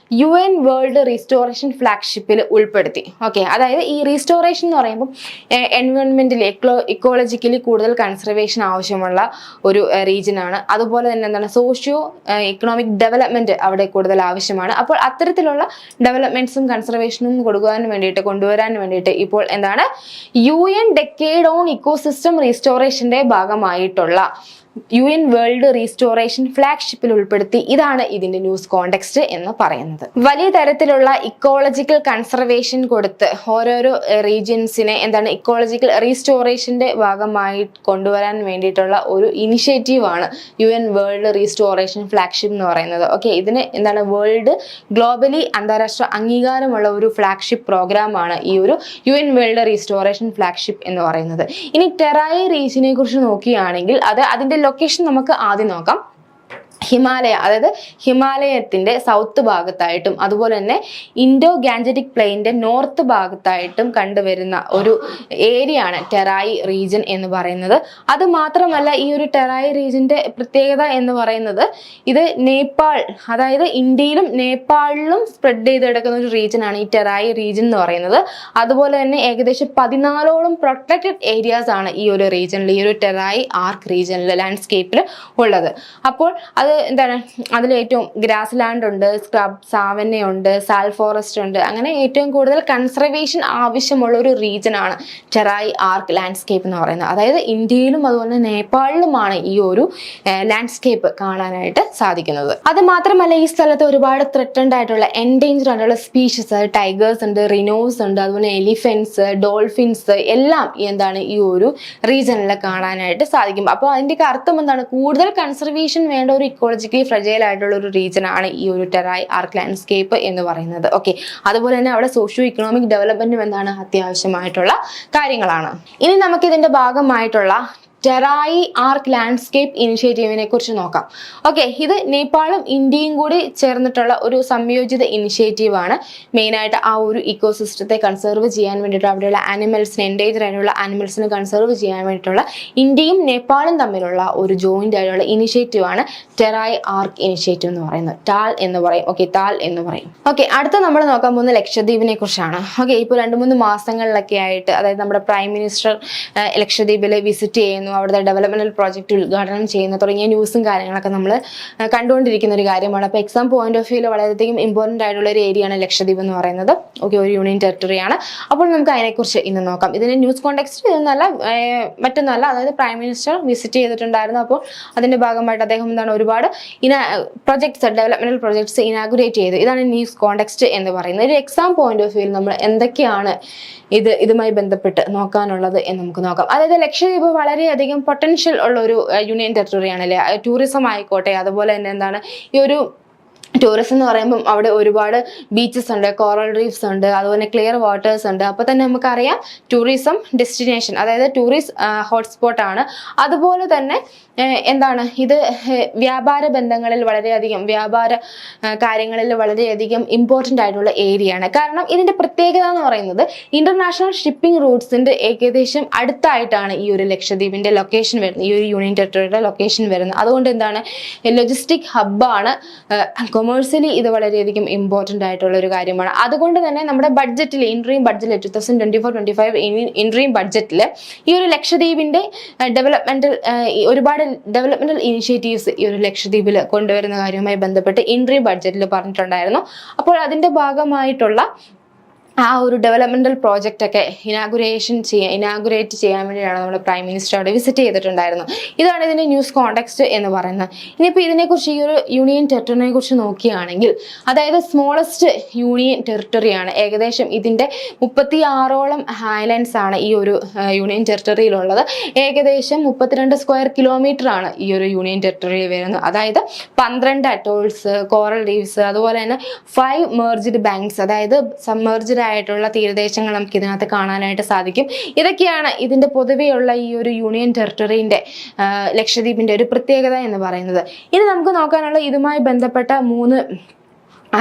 UN വേൾഡ് റീസ്റ്റോറേഷൻ ഫ്ലാഗ്ഷിപ്പിൽ ഉൾപ്പെടുത്തി. ഓക്കെ, അതായത് ഈ റീസ്റ്റോറേഷൻ എന്ന് പറയുമ്പോൾ എൻവയോൺമെന്റിൽ ഇക്കോളജിക്കലി കൂടുതൽ കൺസർവേഷൻ ആവശ്യമുള്ള ഒരു റീജിയൻ ആണ്. അതുപോലെ തന്നെ എന്താണ് സോഷ്യോ ഇക്കണോമിക് ഡെവലപ്മെന്റ് അവിടെ കൂടുതൽ ആവശ്യമാണ്. അപ്പോൾ അത്തരത്തിലുള്ള ഡെവലപ്മെന്റ്സും കൺസർവേഷനും കൊണ്ടുവരാൻ വേണ്ടിയിട്ട് ഇപ്പോൾ എന്താണ് UN ഡെക്കേഡ് ഓൺ ഇക്കോസിസ്റ്റം റീസ്റ്റോറേഷന്റെ ഭാഗമായിട്ടുള്ള UN വേൾഡ് റീസ്റ്റോറേഷൻ ഫ്ലാഗ്ഷിപ്പിൽ ഉൾപ്പെടുത്തി. ഇതാണ് ഇതിന്റെ ന്യൂസ് കോണ്ടെക്സ്റ്റ് എന്ന് പറയുന്നത്. വലിയ തരത്തിലുള്ള ഇക്കോളജിക്കൽ കൺസർവേഷൻ കൊടുത്ത് ഓരോരോ റീജിയൻസിനെ എന്താണ് ഇക്കോളജിക്കൽ റീസ്റ്റോറേഷന്റെ ഭാഗമായി കൊണ്ടുവരാൻ വേണ്ടിയിട്ടുള്ള ഒരു ഇനിഷ്യേറ്റീവ് ആണ് UN വേൾഡ് റീസ്റ്റോറേഷൻ ഫ്ലാഗ്ഷിപ്പ് എന്ന് പറയുന്നത്. ഓക്കെ, ഇതിന് എന്താണ് വേൾഡ് ഗ്ലോബലി അന്താരാഷ്ട്ര അംഗീകാരമുള്ള ഒരു ഫ്ലാഗ്ഷിപ്പ് പ്രോഗ്രാമാണ് ഈ ഒരു UN വേൾഡ് റീസ്റ്റോറേഷൻ ഫ്ലാഗ്ഷിപ്പ് എന്ന് പറയുന്നത്. ഇനി ടെറായി റീജിയനെ കുറിച്ച് നോക്കുകയാണെങ്കിൽ അതിന്റെ ലൊക്കേഷൻ നമുക്ക് ആദ്യം നോക്കാം. ഹിമാലയ, അതായത് ഹിമാലയത്തിന്റെ സൗത്ത് ഭാഗത്തായിട്ടും അതുപോലെ തന്നെ ഇൻഡോ ഗാൻജറ്റിക് പ്ലെയിന്റെ നോർത്ത് ഭാഗത്തായിട്ടും കണ്ടുവരുന്ന ഒരു ഏരിയ ആണ് ടെറായി റീജിയൻ എന്ന് പറയുന്നത്. അത് മാത്രമല്ല ഈ ഒരു ടെറായി റീജിയന്റെ പ്രത്യേകത എന്ന് പറയുന്നത് ഇത് നേപ്പാൾ, അതായത് ഇന്ത്യയിലും നേപ്പാളിലും സ്പ്രെഡ് ചെയ്ത് കിടക്കുന്ന ഒരു റീജിയൻ ആണ് ഈ ടെറായി റീജിയൻ എന്ന് പറയുന്നത്. അതുപോലെ തന്നെ ഏകദേശം 14ഓളം പ്രൊട്ടക്റ്റഡ് ഏരിയാസ് ആണ് ഈ ഒരു റീജിയനിൽ, ഈ ഒരു ടെറായി ആർക്ക് റീജിയനിൽ ലാൻഡ്സ്കേപ്പിൽ ഉള്ളത്. അപ്പോൾ അത് എന്താണ് അതിൽ ഏറ്റവും ഗ്രാസ് ലാൻഡ് ഉണ്ട്, സ്ക്രബ് സാവന്ന ഉണ്ട്, സാൽ ഫോറസ്റ്റ് ഉണ്ട്. അങ്ങനെ ഏറ്റവും കൂടുതൽ കൺസർവേഷൻ ആവശ്യമുള്ള ഒരു റീജിയൻ ആണ് ടെറായി ആർക്ക് ലാൻഡ്സ്കേപ്പ് എന്ന് പറയുന്നത്. അതായത് ഇന്ത്യയിലും അതുപോലെ നേപ്പാളിലുമാണ് ഈ ഒരു ലാൻഡ്സ്കേപ്പ് കാണാനായിട്ട് സാധിക്കുന്നത്. അത് മാത്രമല്ല ഈ സ്ഥലത്ത് ഒരുപാട് ത്രെറ്റൻഡ് ആയിട്ടുള്ള എൻഡേഞ്ചർഡ് ആയിട്ടുള്ള സ്പീഷീസ്, ടൈഗേഴ്സ് ഉണ്ട്, റിനോസ് ഉണ്ട്, അതുപോലെ എലിഫൻസ്, ഡോൾഫിൻസ് എല്ലാം എന്താണ് ഈ ഒരു റീജിയനിൽ കാണാനായിട്ട് സാധിക്കും. അപ്പോൾ അതിൻ്റെയൊക്കെ അർത്ഥം എന്താണ്? കൂടുതൽ കൺസർവേഷൻ വേണ്ട ഒരു ഇക്കോളജിക്കലി ഫ്രജൈൽ ആയിട്ടുള്ള ഒരു റീജിയൻ ആണ് ഈ ഒരു ടെറായി ആർക്ക് ലാൻഡ്സ്കേപ്പ് എന്ന് പറയുന്നത്. ഓക്കെ, അതുപോലെ തന്നെ അവിടെ സോഷ്യോ ഇക്കണോമിക് ഡെവലപ്മെന്റും എന്താണ് അത്യാവശ്യമായിട്ടുള്ള കാര്യങ്ങളാണ്. ഇനി നമുക്ക് ഇതിന്റെ ഭാഗമായിട്ടുള്ള ടെറായി ആർക്ക് ലാൻഡ്സ്കേപ്പ് ഇനിഷ്യേറ്റീവിനെ കുറിച്ച് നോക്കാം. ഓക്കെ, ഇത് നേപ്പാളും ഇന്ത്യയും കൂടി ചേർന്നിട്ടുള്ള ഒരു സംയോജിത ഇനിഷ്യേറ്റീവ് ആണ്. മെയിനായിട്ട് ആ ഒരു ഇക്കോസിസ്റ്റത്തെ കൺസർവ് ചെയ്യാൻ വേണ്ടിയിട്ട്, അവിടെയുള്ള ആനിമൽസിനെ, എൻഡേഞ്ചർ ആയിട്ടുള്ള ആനിമൽസിനെ കൺസർവ് ചെയ്യാൻ വേണ്ടിയിട്ടുള്ള ഇന്ത്യയും നേപ്പാളും തമ്മിലുള്ള ഒരു ജോയിന്റ് ആയിട്ടുള്ള ഇനിഷ്യേറ്റീവ് ആണ് ടെറായി ആർക്ക് ഇനിഷ്യേറ്റീവ് എന്ന് പറയുന്നത്. ടാൽ എന്ന് പറയും. ഓക്കെ, ടാൽ എന്ന് പറയും. ഓക്കെ, അടുത്ത നമ്മൾ നോക്കാൻ പോകുന്ന ലക്ഷദ്വീപിനെ കുറിച്ചാണ്. ഓക്കെ, ഇപ്പോൾ 2-3 മാസങ്ങളിലൊക്കെ ആയിട്ട്, അതായത് നമ്മുടെ പ്രൈം മിനിസ്റ്റർ ലക്ഷദ്വീപിൽ വിസിറ്റ് ചെയ്യുന്നു, അവിടുത്തെ ഡെവലപ്മെന്റൽ പ്രോജക്റ്റ് ഉദ്ഘാടനം ചെയ്യുന്നു തുടങ്ങിയ ന്യൂസും കാര്യങ്ങളൊക്കെ നമ്മൾ കണ്ടുകൊണ്ടിരിക്കുന്ന ഒരു കാര്യമാണ്. അപ്പോൾ എക്സാം പോയിന്റ് ഓഫ് വ്യൂവിൽ വളരെയധികം ഇമ്പോർട്ടൻ്റ് ആയിട്ടുള്ള ഒരു ഏരിയയാണ് ലക്ഷദ്വീപ് എന്ന് പറയുന്നത്. ഓക്കെ, ഒരു യൂണിയൻ ടെറിട്ടറിയാണ്. അപ്പോൾ നമുക്ക് അതിനെക്കുറിച്ച് ഇന്ന് നോക്കാം. ഇതിന്റെ ന്യൂസ് കോണ്ടെക്സ്റ്റ് ഇതൊന്നല്ല, മറ്റൊന്നല്ല. അതായത് പ്രൈം മിനിസ്റ്റർ വിസിറ്റ് ചെയ്തിട്ടുണ്ടായിരുന്നു. അപ്പോൾ അതിന്റെ ഭാഗമായിട്ട് അദ്ദേഹം എന്താണ് ഒരുപാട് പ്രൊജക്ട്സ്, ഡെവലപ്മെന്റൽ പ്രൊജക്ട്സ് ഇനാഗുറേറ്റ് ചെയ്തു. ഇതാണ് ന്യൂസ് കോണ്ടെക്സ്റ്റ് എന്ന് പറയുന്നത്. ഒരു എക്സാം പോയിന്റ് ഓഫ് വ്യൂവിൽ നമ്മൾ എന്തൊക്കെയാണ് ഇതുമായി ബന്ധപ്പെട്ട് നോക്കാനുള്ളത് എന്ന് നമുക്ക് നോക്കാം. അതായത് ലക്ഷദ്വീപ് വളരെയധികം പൊട്ടൻഷ്യൽ ഉള്ള ഒരു യൂണിയൻ ടെറിട്ടറി ആണല്ലേ. ടൂറിസം ആയിക്കോട്ടെ, അതുപോലെ തന്നെ എന്താണ് ഈ ഒരു ടൂറിസം എന്ന് പറയുമ്പം അവിടെ ഒരുപാട് ബീച്ചസ് ഉണ്ട്, കോറൽ റീഫ്സ് ഉണ്ട്, അതുപോലെ ക്ലിയർ വാട്ടേഴ്സ് ഉണ്ട്. അപ്പോൾ തന്നെ നമുക്കറിയാം ടൂറിസം ഡെസ്റ്റിനേഷൻ, അതായത് ടൂറിസ്റ്റ് ഹോട്ട്സ്പോട്ട് ആണ്. അതുപോലെ തന്നെ എന്താണ് ഇത് വ്യാപാര ബന്ധങ്ങളിൽ വളരെയധികം, വ്യാപാര കാര്യങ്ങളിൽ വളരെയധികം ഇമ്പോർട്ടൻ്റ് ആയിട്ടുള്ള ഏരിയ ആണ്. കാരണം ഇതിന്റെ പ്രത്യേകത എന്ന് പറയുന്നത് ഇന്റർനാഷണൽ ഷിപ്പിംഗ് റൂട്ട്സിന്റെ ഏകദേശം അടുത്തായിട്ടാണ് ഈ ഒരു ലക്ഷദ്വീപിന്റെ ലൊക്കേഷൻ വരുന്നത്, ഈ ഒരു യൂണിയൻ ടെറിട്ടറിയുടെ ലൊക്കേഷൻ വരുന്നത്. അതുകൊണ്ട് എന്താണ് ലൊജിസ്റ്റിക് ഹബ്ബാണ്. കൊമേഴ്സ്യലി ഇത് വളരെയധികം ഇമ്പോർട്ടൻ്റ് ആയിട്ടുള്ള ഒരു കാര്യമാണ്. അതുകൊണ്ട് തന്നെ നമ്മുടെ ബഡ്ജറ്റിൽ, ഇൻട്രീം ബഡ്ജറ്റിൽ 2024-25 ഇൻട്രീം ബഡ്ജറ്റിൽ ഈ ഒരു ലക്ഷദ്വീപിന്റെ ഒരുപാട് ഡെവലപ്മെന്റൽ ഇനിഷ്യേറ്റീവ്സ് ഈ ഒരു ലക്ഷദ്വീപിൽ കൊണ്ടുവരുന്ന കാര്യവുമായി ബന്ധപ്പെട്ട് ഇൻട്രീം ബഡ്ജറ്റിൽ പറഞ്ഞിട്ടുണ്ടായിരുന്നു. അപ്പോൾ അതിന്റെ ഭാഗമായിട്ടുള്ള ആ ഒരു ഡെവലപ്മെന്റൽ പ്രോജക്റ്റ് ഒക്കെ ഇനാഗുറേറ്റ് ചെയ്യാൻ വേണ്ടിയാണ് നമ്മുടെ പ്രൈം മിനിസ്റ്റർ അവിടെ വിസിറ്റ് ചെയ്തിട്ടുണ്ടായിരുന്നത്. ഇതാണ് ഇതിന്റെ ന്യൂസ് കോണ്ടെക്സ്റ്റ് എന്ന് പറയുന്നത്. ഇനിയിപ്പോൾ ഇതിനെക്കുറിച്ച്, ഈ ഒരു യൂണിയൻ ടെറിട്ടറിനെ കുറിച്ച് നോക്കുകയാണെങ്കിൽ, അതായത് സ്മോളസ്റ്റ് യൂണിയൻ ടെറിട്ടറിയാണ്. ഏകദേശം ഇതിന്റെ 36ഓളം ഐലൻഡ്സ് ആണ് ഈ ഒരു യൂണിയൻ ടെറിട്ടറിയിലുള്ളത്. ഏകദേശം 32 സ്ക്വയർ കിലോമീറ്റർ ആണ് ഈ ഒരു യൂണിയൻ ടെറിട്ടറി വരുന്നത്. അതായത് 12 അറ്റോൾസ്, കോറൽ റീഫ്സ്, അതുപോലെ തന്നെ 5 മെർജ്ഡ് ബാങ്ക്സ്, അതായത് സബ്മെർജ്ഡ് ആയിട്ടുള്ള തീരദേശങ്ങൾ നമുക്ക് ഇതിനകത്ത് കാണാനായിട്ട് സാധിക്കും. ഇതൊക്കെയാണ് ഇതിന്റെ പൊതുവെയുള്ള ഈ ഒരു യൂണിയൻ ടെറിട്ടറിന്റെ, ലക്ഷദ്വീപിന്റെ ഒരു പ്രത്യേകത എന്ന് പറയുന്നത്. ഇനി നമുക്ക് നോക്കാനുള്ള ഇതുമായി ബന്ധപ്പെട്ട 3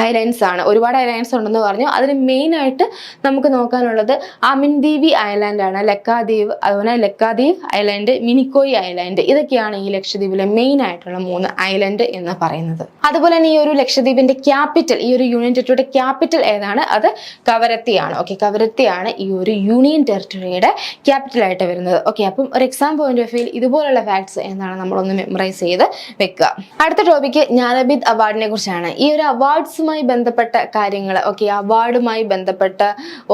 ഐലൻഡ്സ് ആണ്. ഒരുപാട് ഐലൻഡ്സ് ഉണ്ടെന്ന് പറഞ്ഞു. അതിന് മെയിൻ ആയിട്ട് നമുക്ക് നോക്കാനുള്ളത് അമിൻദീവി ഐലാൻഡ് ആണ്, ലക്കാദ്വീപ്, അതുപോലെ ലക്കാദ്വീപ് ഐലാൻഡ്, മിനിക്കോയ് ഐലാൻഡ്. ഇതൊക്കെയാണ് ഈ ലക്ഷദ്വീപിലെ മെയിൻ ആയിട്ടുള്ള 3 ഐലൻഡ് എന്ന് പറയുന്നത്. അതുപോലെ തന്നെ ഈ ഒരു ലക്ഷദ്വീപിന്റെ ക്യാപിറ്റൽ, ഈ ഒരു യൂണിയൻ ടെറിട്ടറിയുടെ ക്യാപിറ്റൽ ഏതാണ്? അത് കവരത്തിയാണ്. ഓക്കെ, കവരത്തിയാണ് ഈ ഒരു യൂണിയൻ ടെറിട്ടറിയുടെ ക്യാപിറ്റൽ ആയിട്ട് വരുന്നത്. ഓക്കെ, അപ്പം ഒരു എക്സാം പോയിന്റ് ഓഫ് വ്യൂ ഇതുപോലുള്ള ഫാക്ട്സ് എന്താണ് നമ്മളൊന്ന് മെമ്മറൈസ് ചെയ്ത് വെക്കുക. അടുത്ത ടോപ്പിക്ക് ജ്ഞാനപീഠ് അവാർഡിനെ കുറിച്ചാണ്. ഈ ഒരു അവാർഡ്സ് ബന്ധപ്പെട്ട കാര്യങ്ങൾ, ഓക്കെ, അവാർഡുമായി ബന്ധപ്പെട്ട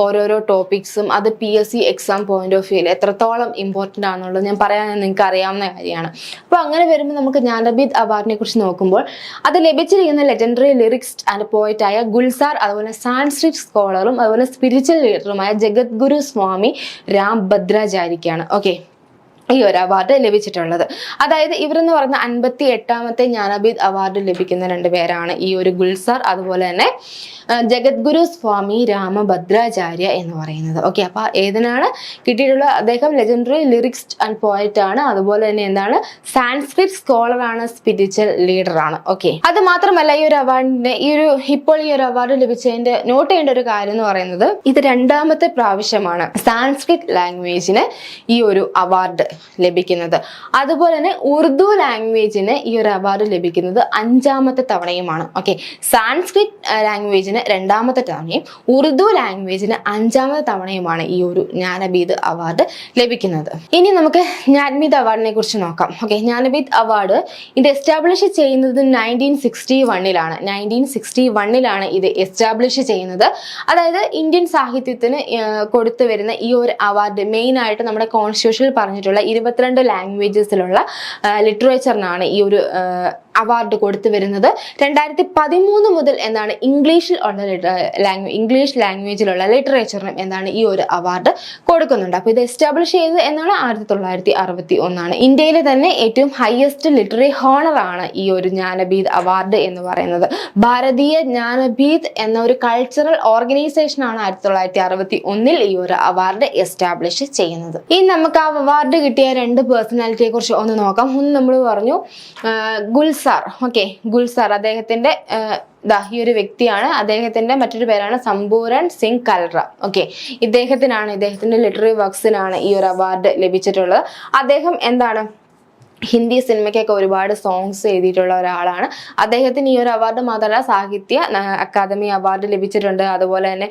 ഓരോരോ ടോപ്പിക്സും അത് PSC എക്സാം പോയിന്റ് ഓഫ് വ്യൂയിൽ എത്രത്തോളം ഇമ്പോർട്ടൻ്റ് ആണെന്നുള്ളത് ഞാൻ പറയാൻ നിങ്ങൾക്ക് അറിയാവുന്ന കാര്യമാണ്. അപ്പോൾ അങ്ങനെ വരുമ്പോൾ നമുക്ക് ജ്ഞാനപീഠ് അവാർഡിനെ കുറിച്ച് നോക്കുമ്പോൾ അത് ലഭിച്ചിരിക്കുന്ന ലെജൻഡറി ലിറിക്സ്റ്റ് ആൻഡ് പോയറ്റായ ഗുൽസാർ, അതുപോലെ സാൻസ്ക്രിറ്റ് സ്കോളറും അതുപോലെ സ്പിരിച്വൽ ലീഡറുമായ ജഗദ്ഗുരു സ്വാമി രാം ഭദ്രാചാര്യക്കാണ് ഓക്കെ ഈ ഒരു അവാർഡ് ലഭിച്ചിട്ടുള്ളത്. അതായത് ഇവരെന്ന് പറയുന്ന 58ാമത്തെ ജ്ഞാനപീഠ് അവാർഡ് ലഭിക്കുന്ന 2 പേരാണ് ഈ ഒരു ഗുൽസാർ, അതുപോലെ തന്നെ ജഗദ്ഗുരു സ്വാമി രാമഭദ്രാചാര്യ എന്ന് പറയുന്നത്. ഓക്കെ, അപ്പൊ ഏതിനാണ് കിട്ടിയിട്ടുള്ള? അദ്ദേഹം ലെജൻഡറി ലിറിക്സ്റ്റ് ആൻഡ് പോയറ്റ് ആണ്, അതുപോലെ തന്നെ എന്താണ് സാൻസ്ക്രിറ്റ് സ്കോളർ ആണ്, സ്പിരിച്വൽ ലീഡർ ആണ്. ഓക്കെ, അത് മാത്രമല്ല ഈ ഒരു അവാർഡിന്റെ ഇപ്പോൾ ഈ ഒരു അവാർഡ് ലഭിച്ചതിന്റെ നോട്ട് ചെയ്യേണ്ട ഒരു കാര്യം എന്ന് പറയുന്നത് ഇത് 2ാമത്തെ പ്രാവശ്യമാണ് സാൻസ്ക്രിറ്റ് ലാംഗ്വേജിന് ഈ ഒരു അവാർഡ് ലഭിക്കുന്നത്. അതുപോലെ തന്നെ ഉറുദു ലാംഗ്വേജിന് ഈ ഒരു അവാർഡ് ലഭിക്കുന്നത് 5ാമത്തെ തവണയുമാണ്. ഓക്കെ, സാൻസ്ക്രിറ്റ് ലാംഗ്വേജിന് 2ാമത്തെ തവണയും ഉറുദു ലാംഗ്വേജിന് 5ാമത്തെ തവണയുമാണ് ഈ ഒരു ജ്ഞാനപീഠ് അവാർഡ് ലഭിക്കുന്നത്. ഇനി നമുക്ക് ജ്ഞാനപീഠ് അവാർഡിനെ കുറിച്ച് നോക്കാം. ഓക്കെ, ജ്ഞാനപീഠ് അവാർഡ് ഇത് എസ്റ്റാബ്ലിഷ് ചെയ്യുന്നത് 1961ലാണ്. 1961ലാണ് ഇത് എസ്റ്റാബ്ലിഷ് ചെയ്യുന്നത്. അതായത് ഇന്ത്യൻ സാഹിത്യത്തിന് കൊടുത്തു വരുന്ന ഈ ഒരു അവാർഡ് മെയിൻ ആയിട്ട് നമ്മുടെ കോൺസ്റ്റിറ്റ്യൂഷനിൽ പറഞ്ഞിട്ടുള്ള 22 ലാംഗ്വേജസിലുള്ള ലിറ്ററേച്ചറിനാണ് ഈ ഒരു അവാർഡ് കൊടുത്തു വരുന്നത്. 2013 മുതൽ എന്താണ് ഇംഗ്ലീഷ് ലാംഗ്വേജിലുള്ള ലിറ്ററേച്ചറിനും എന്താണ് ഈ ഒരു അവാർഡ് കൊടുക്കുന്നുണ്ട്. അപ്പോൾ ഇത് എസ്റ്റാബ്ലിഷ് ചെയ്തത് എന്നാണ് 1961. ഇന്ത്യയിലെ തന്നെ ഏറ്റവും ഹയസ്റ്റ് ലിറ്റററി ഹോണർ ആണ് ഈ ഒരു ജ്ഞാനപീഠ് അവാർഡ് എന്ന് പറയുന്നത്. ഭാരതീയ ജ്ഞാനപീഠ് എന്ന ഒരു കൾച്ചറൽ ഓർഗനൈസേഷൻ ആണ് 1961 ഈ ഒരു അവാർഡ് എസ്റ്റാബ്ലിഷ് ചെയ്യുന്നത്. ഇനി നമുക്ക് ആ അവാർഡ് കിട്ടിയ 2 പേഴ്സണാലിറ്റിയെ കുറിച്ച് ഒന്ന് നോക്കാം. ഒന്ന് നമ്മൾ പറഞ്ഞു ഗുൽസാർ. ഓക്കെ, ഗുൽസാർ അദ്ദേഹത്തിന്റെ ഈ ഒരു വ്യക്തിയാണ്. അദ്ദേഹത്തിന്റെ മറ്റൊരു പേരാണ് സമ്പൂരൺ സിംഗ് കൽറ. ഓക്കെ, ഇദ്ദേഹത്തിന്റെ ലിറ്റററി വർക്സിനാണ് ഈ ഒരു അവാർഡ് ലഭിച്ചിട്ടുള്ളത്. അദ്ദേഹം എന്താണ് ഹിന്ദി സിനിമയ്ക്കൊക്കെ ഒരുപാട് സോങ്സ് എഴുതിയിട്ടുള്ള ഒരാളാണ്. അദ്ദേഹത്തിന് ഈ ഒരു അവാർഡ് മാത്രമല്ല സാഹിത്യ അക്കാദമി അവാർഡ് ലഭിച്ചിട്ടുണ്ട്. അതുപോലെ തന്നെ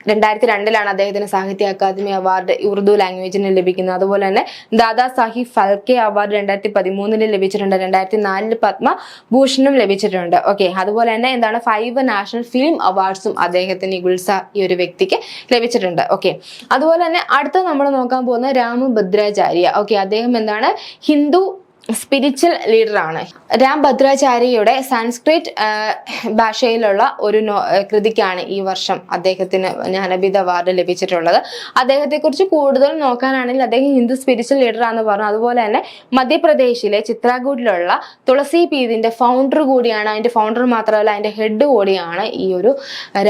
2002 അദ്ദേഹത്തിന് സാഹിത്യ അക്കാദമി അവാർഡ് ഉറുദു ലാംഗ്വേജിന് ലഭിക്കുന്നത്. അതുപോലെ തന്നെ ദാദാ സാഹിബ് ഫാൽക്കെ അവാർഡ് 2013 ലഭിച്ചിട്ടുണ്ട്. 2004 പത്മഭൂഷണും ലഭിച്ചിട്ടുണ്ട്. ഓക്കെ, അതുപോലെ തന്നെ 5 നാഷണൽ ഫിലിം അവാർഡ്സും അദ്ദേഹത്തിന് ഈ ഒരു വ്യക്തിക്ക് ലഭിച്ചിട്ടുണ്ട്. ഓക്കെ, അതുപോലെ തന്നെ അടുത്ത നമ്മൾ നോക്കാൻ പോകുന്ന രാമഭദ്രാചാര്യ. ഓക്കെ, അദ്ദേഹം ഹിന്ദു സ്പിരിച്വൽ ലീഡറാണ്. രാം ഭദ്രാചാര്യയുടെ സാൻസ്ക്രിറ്റ് ഭാഷയിലുള്ള ഒരു കൃതിക്കാണ് ഈ വർഷം അദ്ദേഹത്തിന് ജ്ഞാനപീഠ അവാർഡ് ലഭിച്ചിട്ടുള്ളത്. അദ്ദേഹത്തെക്കുറിച്ച് കൂടുതൽ നോക്കാനാണെങ്കിൽ അദ്ദേഹം ഹിന്ദു സ്പിരിച്വൽ ലീഡറാണെന്ന് പറഞ്ഞു. അതുപോലെ തന്നെ മധ്യപ്രദേശിലെ ചിത്രകൂടിലുള്ള തുളസി പീതിന്റെ ഫൗണ്ടർ കൂടിയാണ്. അതിന്റെ ഫൗണ്ടർ മാത്രമല്ല അതിന്റെ ഹെഡ് കൂടിയാണ് ഈ ഒരു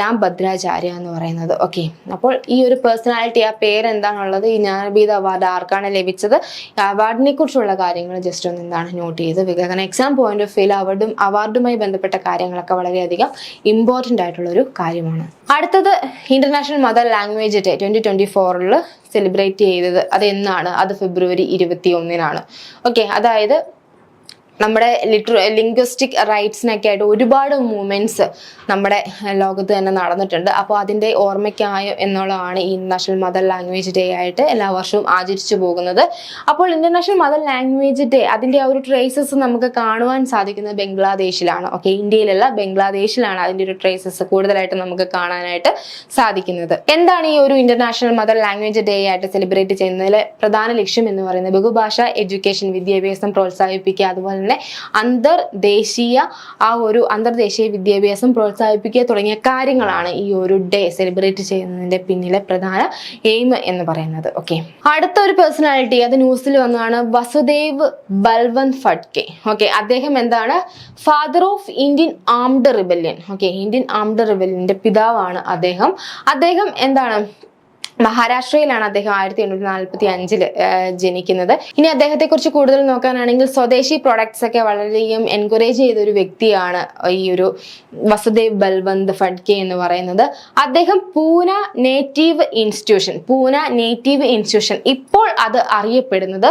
രാം ഭദ്രാചാര്യ എന്ന് പറയുന്നത്. ഓക്കെ, അപ്പോൾ ഈ ഒരു പേഴ്സണാലിറ്റി ആ പേരെന്താണുള്ളത്, ഈ ജ്ഞാനപീഠ അവാർഡ് ആർക്കാണ് ലഭിച്ചത്, അവാർഡിനെ കുറിച്ചുള്ള കാര്യങ്ങൾ ജസ്റ്റ് നോട്ട് ചെയ്ത് കാരണം എക്സാം പോയിന്റ് ഓഫ് വ്യൂ അവാർഡുമായി ബന്ധപ്പെട്ട കാര്യങ്ങളൊക്കെ വളരെയധികം ഇമ്പോർട്ടൻ്റ് ആയിട്ടുള്ള ഒരു കാര്യമാണ്. അടുത്തത് international mother language day 2024 celebrate ചെയ്തത് അത് എന്നാണ്? അത് ഫെബ്രുവരി 21. ഓക്കെ, അതായത് നമ്മുടെ ലിംഗ്വിസ്റ്റിക് റൈറ്റ്സിനൊക്കെ ആയിട്ട് ഒരുപാട് മൂവ്മെന്റ്സ് നമ്മുടെ ലോകത്ത് തന്നെ നടന്നിട്ടുണ്ട്. അപ്പോൾ അതിൻ്റെ ഓർമ്മയ്ക്കായോ എന്നുള്ളതാണ് ഈ ഇന്റർനാഷണൽ മദർ ലാംഗ്വേജ് ഡേ ആയിട്ട് എല്ലാ വർഷവും ആചരിച്ചു പോകുന്നത്. അപ്പോൾ ഇന്റർനാഷണൽ മദർ ലാംഗ്വേജ് ഡേ അതിൻ്റെ ആ ഒരു ട്രേസസ് നമുക്ക് കാണുവാൻ സാധിക്കുന്നത് ബംഗ്ലാദേശിലാണ്. ഓക്കെ, ഇന്ത്യയിലല്ല, ബംഗ്ലാദേശിലാണ് അതിൻ്റെ ഒരു ട്രേസസ് കൂടുതലായിട്ട് നമുക്ക് കാണാനായിട്ട് സാധിക്കുന്നത്. എന്താണ് ഈ ഒരു ഇന്റർനാഷണൽ മദർ ലാംഗ്വേജ് ഡേ ആയിട്ട് സെലിബ്രേറ്റ് ചെയ്യുന്നതിലെ പ്രധാന ലക്ഷ്യം എന്ന് പറയുന്നത് ബഹുഭാഷ എഡ്യൂക്കേഷൻ, വിദ്യാഭ്യാസം പ്രോത്സാഹിപ്പിക്കുക, അതുപോലെ അന്തർദേശീയ വിദ്യാഭ്യാസം പ്രോത്സാഹിപ്പിക്കുക തുടങ്ങിയ കാര്യങ്ങളാണ് ഈ ഒരു ഡേ സെലിബ്രേറ്റ് ചെയ്യുന്നതിന്റെ പിന്നിലെ പ്രധാന എയിം എന്ന് പറയുന്നത്. ഓക്കെ, അടുത്തൊരു പേഴ്സണാലിറ്റി അത് ന്യൂസിൽ വന്നതാണ് വസുദേവ് ബൽവന്ത് ഫഡ്കെ. ഓക്കെ, അദ്ദേഹം father of Indian armed rebellion. Okay, Indian armed റിബല്യന്റെ പിതാവാണ് അദ്ദേഹം. മഹാരാഷ്ട്രയിലാണ് അദ്ദേഹം 1845 ജനിക്കുന്നത്. ഇനി അദ്ദേഹത്തെ കുറിച്ച് കൂടുതൽ നോക്കാനാണെങ്കിൽ സ്വദേശി പ്രൊഡക്ട്സ് ഒക്കെ വളരെയധികം എൻകറേജ് ചെയ്ത ഒരു വ്യക്തിയാണ് ഈ ഒരു വസുദേവ് ബൽവന്ത് ഫഡ്കെ എന്ന് പറയുന്നത്. അദ്ദേഹം പൂന നേറ്റീവ് ഇൻസ്റ്റിറ്റ്യൂഷൻ ഇപ്പോൾ അത് അറിയപ്പെടുന്നത്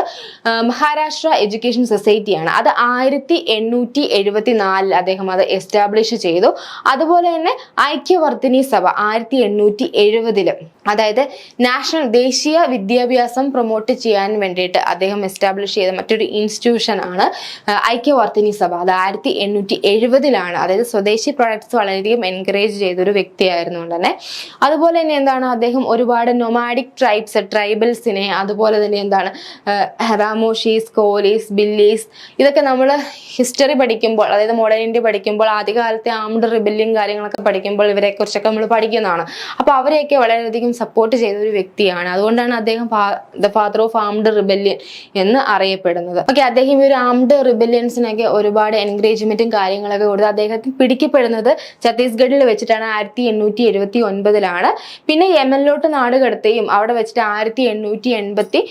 മഹാരാഷ്ട്ര എഡ്യൂക്കേഷൻ സൊസൈറ്റിയാണ്. അത് 1874 അദ്ദേഹം അത് എസ്റ്റാബ്ലിഷ് ചെയ്തു. അതുപോലെ തന്നെ ഐക്യവർദ്ധിനി സഭ 1870 അതായത് ദേശീയ വിദ്യാഭ്യാസം പ്രൊമോട്ട് ചെയ്യാൻ വേണ്ടിയിട്ട് അദ്ദേഹം എസ്റ്റാബ്ലിഷ് ചെയ്ത മറ്റൊരു ഇൻസ്റ്റിറ്റ്യൂഷൻ ആണ് ഐക്യവർദ്ധിനി സഭ. അത് 1870 അതായത് സ്വദേശി പ്രൊഡക്ട്സ് വളരെയധികം എൻകറേജ് ചെയ്തൊരു വ്യക്തിയായിരുന്നു തന്നെ. അതുപോലെ തന്നെ അദ്ദേഹം ഒരുപാട് നൊമാഡിക് ട്രൈബൽസിനെ, അതുപോലെ തന്നെ റാമോഷീസ്, കോലീസ്, ബില്ലീസ്, ഇതൊക്കെ നമ്മൾ ഹിസ്റ്ററി പഠിക്കുമ്പോൾ, അതായത് മോഡേൺ ഇന്ത്യ പഠിക്കുമ്പോൾ, ആദ്യകാലത്തെ ആംഡ് റിബല്യൻ കാര്യങ്ങളൊക്കെ പഠിക്കുമ്പോൾ ഇവരെ കുറിച്ചൊക്കെ നമ്മൾ പഠിക്കുന്നതാണ്. അപ്പോൾ അവരെയൊക്കെ വളരെയധികം സപ്പോർട്ട് ചെയ്ത ഒരു വ്യക്തിയാണ്. അതുകൊണ്ടാണ് അദ്ദേഹം the father of armed rebellion എന്ന് അറിയപ്പെടുന്നത്. ഓക്കെ, അദ്ദേഹം ഈ ഒരു ആംഡ് റിബല്യൻസിനൊക്കെ ഒരുപാട് എൻകറേജ്മെന്റും കാര്യങ്ങളൊക്കെ കൊടുത്ത് അദ്ദേഹത്തിന് പിടിക്കപ്പെടുന്നത് ഛത്തീസ്ഗഡിൽ വെച്ചിട്ടാണ് 1879. പിന്നെ യമനിലോട്ട് നാട് കടത്തുകയും അവിടെ വെച്ചിട്ട് 1883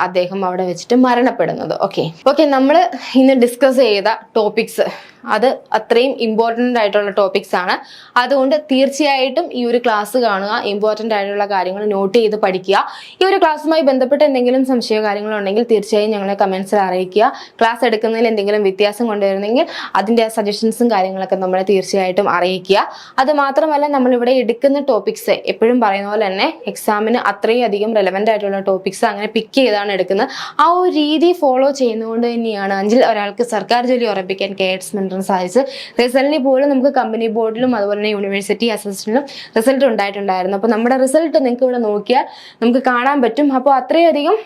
അദ്ദേഹം അവിടെ വെച്ചിട്ട് മരണപ്പെടുന്നത്. ഓക്കെ, നമ്മൾ ഇന്ന് ഡിസ്കസ് ചെയ്ത ടോപ്പിക്സ് അത് അത്രയും ഇമ്പോർട്ടൻ്റ് ആയിട്ടുള്ള ടോപ്പിക്സ് ആണ്. അതുകൊണ്ട് തീർച്ചയായിട്ടും ഈ ഒരു ക്ലാസ് കാണുക, ഇമ്പോർട്ടൻ്റ് ആയിട്ടുള്ള കാര്യങ്ങൾ നോട്ട് ചെയ്ത് പഠിക്കുക. ഈ ഒരു ക്ലാസ്സുമായി ബന്ധപ്പെട്ട് എന്തെങ്കിലും സംശയ കാര്യങ്ങളുണ്ടെങ്കിൽ തീർച്ചയായും ഞങ്ങളെ കമൻസിൽ അറിയിക്കുക. ക്ലാസ് എടുക്കുന്നതിൽ എന്തെങ്കിലും വ്യത്യാസം കൊണ്ടുവരുന്നെങ്കിൽ അതിൻ്റെ സജഷൻസും കാര്യങ്ങളൊക്കെ നമ്മളെ തീർച്ചയായിട്ടും അറിയിക്കുക. അത് മാത്രമല്ല, നമ്മളിവിടെ എടുക്കുന്ന ടോപ്പിക്സ് എപ്പോഴും പറയുന്ന പോലെ തന്നെ എക്സാമിന് അത്രയും അധികം റെലവൻ്റ് ആയിട്ടുള്ള ടോപ്പിക്സ് അങ്ങനെ പിക്ക് ചെയ്താണ് എടുക്കുന്നത്. ആ ഒരു രീതി ഫോളോ ചെയ്യുന്നതുകൊണ്ട് തന്നെയാണ് 5ൽ ഒരാൾക്ക് സർക്കാർ ജോലി ഉറപ്പിക്കാൻ KS മെൻറ്റർ സാധിച്ചു. റിസൾട്ടിൽ പോലും നമുക്ക് കമ്പനി ബോർഡിലും അതുപോലെ തന്നെ യൂണിവേഴ്സിറ്റി അസിസ്റ്റന്റിലും റിസൾട്ട് ഉണ്ടായിട്ടുണ്ടായിരുന്നു. അപ്പോൾ നമ്മുടെ റിസൾട്ട് നിങ്ങൾക്ക് ഇവിടെ നോക്കിയാൽ നമുക്ക് കാണാൻ പറ്റും. അപ്പോൾ അത്രയധികം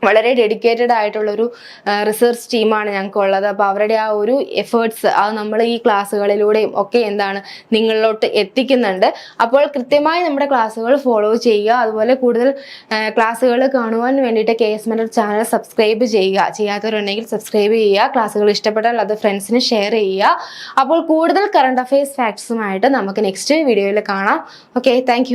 വളരെ ഡെഡിക്കേറ്റഡ് ആയിട്ടുള്ളൊരു റിസർച്ച് ടീമാണ് ഞങ്ങൾക്കുള്ളത്. അപ്പോൾ അവരുടെ ആ ഒരു എഫേർട്സ് അത് നമ്മൾ ഈ ക്ലാസ്സുകളിലൂടെയും ഒക്കെ നിങ്ങളിലോട്ട് എത്തിക്കുന്നുണ്ട്. അപ്പോൾ കൃത്യമായി നമ്മുടെ ക്ലാസ്സുകൾ ഫോളോ ചെയ്യുക. അതുപോലെ കൂടുതൽ ക്ലാസ്സുകൾ കാണുവാൻ വേണ്ടിയിട്ട് KS മെൻറ്റർ ചാനൽ സബ്സ്ക്രൈബ് ചെയ്യുക. ചെയ്യാത്തവരുണ്ടെങ്കിൽ സബ്സ്ക്രൈബ് ചെയ്യുക. ക്ലാസ്സുകൾ ഇഷ്ടപ്പെട്ടാൽ അത് ഫ്രണ്ട്സിന് ഷെയർ ചെയ്യുക. അപ്പോൾ കൂടുതൽ കറണ്ട് അഫയേഴ്സ് ഫാക്ട്സുമായിട്ട് നമുക്ക് നെക്സ്റ്റ് വീഡിയോയിൽ കാണാം. Okay, thank